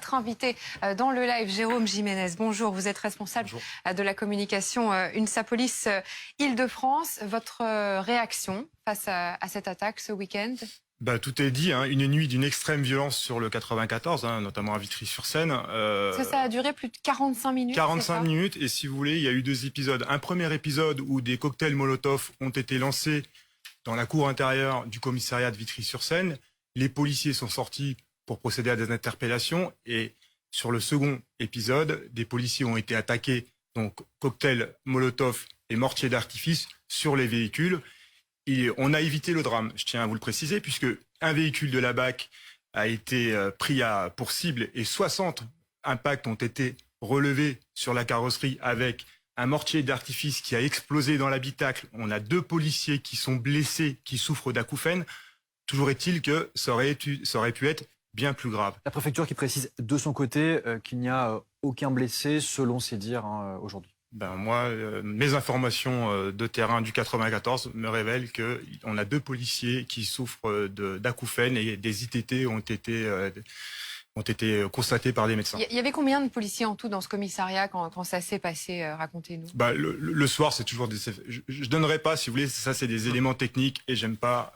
notre invité dans le live, Jérôme Jiménez. Bonjour, vous êtes responsable de la communication UNSA Police Île-de-France. Votre réaction face à cette attaque ce week-end? Tout est dit, une nuit d'une extrême violence sur le 94, notamment à Vitry-sur-Seine. Parce que ça a duré plus de 45 minutes. 45 minutes, et si vous voulez, il y a eu deux épisodes. Un premier épisode où des cocktails Molotov ont été lancés dans la cour intérieure du commissariat de Vitry-sur-Seine. Les policiers sont sortis pour procéder à des interpellations, et sur le second épisode, des policiers ont été attaqués, donc cocktails Molotov et mortiers d'artifice sur les véhicules. Et on a évité le drame, je tiens à vous le préciser, puisque un véhicule de la BAC a été pris pour cible et 60 impacts ont été relevés sur la carrosserie avec un mortier d'artifice qui a explosé dans l'habitacle. On a 2 policiers qui sont blessés, qui souffrent d'acouphènes. Toujours est-il que ça aurait pu être bien plus grave. La préfecture qui précise de son côté qu'il n'y a aucun blessé selon ses dires aujourd'hui. Moi, mes informations de terrain du 94 me révèlent qu'on a 2 policiers qui souffrent d'acouphènes et des ITT ont été constatés par des médecins. Il y avait combien de policiers en tout dans ce commissariat quand ça s'est passé? Racontez-nous. Le soir, c'est toujours des... Je donnerai pas, si vous voulez, ça c'est des éléments techniques et j'aime pas...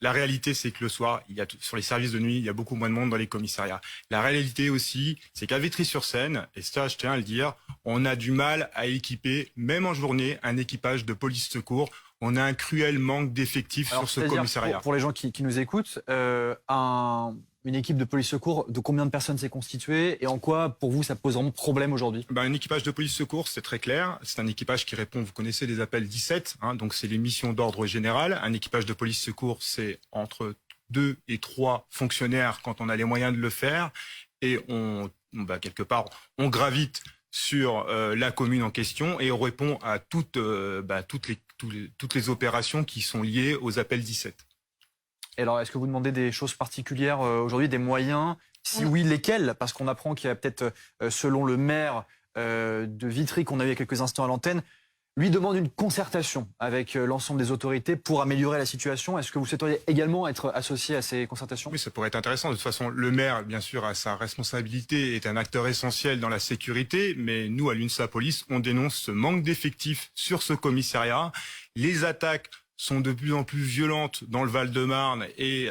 La réalité, c'est que le soir, sur les services de nuit, il y a beaucoup moins de monde dans les commissariats. La réalité aussi, c'est qu'à Vitry-sur-Seine, et ça je tiens à le dire, on a du mal à équiper, même en journée, un équipage de police secours. On a un cruel manque d'effectifs sur ce commissariat. Pour les gens qui nous écoutent, une équipe de police secours, de combien de personnes s'est constituée et en quoi, pour vous, ça pose vraiment problème aujourd'hui? Un équipage de police secours, c'est très clair. C'est un équipage qui répond, vous connaissez les appels 17, donc c'est les missions d'ordre général. Un équipage de police secours, c'est entre 2 et 3 fonctionnaires quand on a les moyens de le faire. Et quelque part, on gravite sur la commune en question et on répond à toutes les opérations qui sont liées aux appels 17. Et alors, est-ce que vous demandez des choses particulières aujourd'hui, des moyens? Si oui, lesquels? Parce qu'on apprend qu'il y a peut-être, selon le maire de Vitry, qu'on a eu il y a quelques instants à l'antenne, lui demande une concertation avec l'ensemble des autorités pour améliorer la situation. Est-ce que vous souhaiteriez également être associé à ces concertations? Oui, ça pourrait être intéressant. De toute façon, le maire, bien sûr, a sa responsabilité, est un acteur essentiel dans la sécurité. Mais nous, à l'UNSA Police, on dénonce ce manque d'effectifs sur ce commissariat. Les attaques sont de plus en plus violentes dans le Val-de-Marne et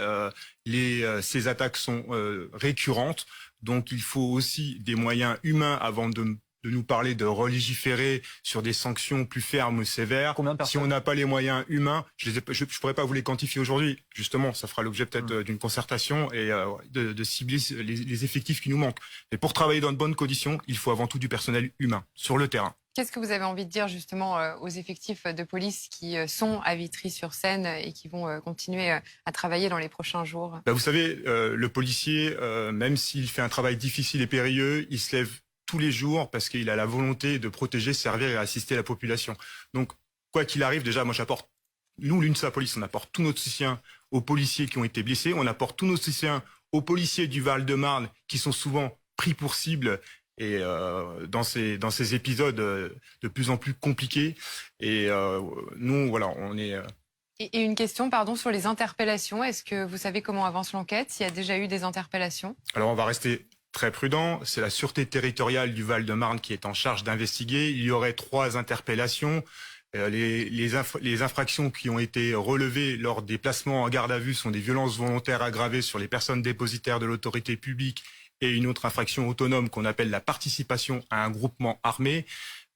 ces attaques sont récurrentes. Donc il faut aussi des moyens humains avant de nous parler de relégiférer sur des sanctions plus fermes ou sévères. Si on n'a pas les moyens humains, je pourrais pas vous les quantifier aujourd'hui. Justement, ça fera l'objet peut-être d'une concertation et de cibler les effectifs qui nous manquent. Mais pour travailler dans de bonnes conditions, il faut avant tout du personnel humain sur le terrain. Qu'est-ce que vous avez envie de dire justement aux effectifs de police qui sont à Vitry-sur-Seine et qui vont continuer à travailler dans les prochains jours? Vous savez, le policier, même s'il fait un travail difficile et périlleux, il se lève tous les jours parce qu'il a la volonté de protéger, servir et assister la population. Donc, quoi qu'il arrive, déjà, moi j'apporte, nous l'UNSA Police, on apporte tout notre soutien aux policiers qui ont été blessés, on apporte tout notre soutien aux policiers du Val-de-Marne qui sont souvent pris pour cible et dans ces épisodes de plus en plus compliqués. Et nous, voilà, on est... Et une question, pardon, sur les interpellations. Est-ce que vous savez comment avance l'enquête, s'il y a déjà eu des interpellations? Alors, on va rester très prudent. C'est la Sûreté territoriale du Val-de-Marne qui est en charge d'investiguer. Il y aurait 3 interpellations. Les infractions qui ont été relevées lors des placements en garde à vue sont des violences volontaires aggravées sur les personnes dépositaires de l'autorité publique et une autre infraction autonome qu'on appelle la participation à un groupement armé.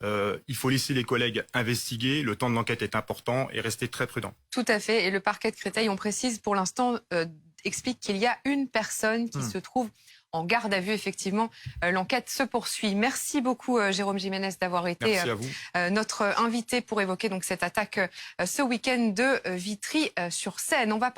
Il faut laisser les collègues investiguer, le temps de l'enquête est important et rester très prudent. Tout à fait, et le parquet de Créteil, on précise pour l'instant, explique qu'il y a une personne qui se trouve en garde à vue. Effectivement, l'enquête se poursuit. Merci beaucoup Jérôme Jiménez d'avoir été notre invité pour évoquer donc cette attaque ce week-end de Vitry-sur-Seine. On va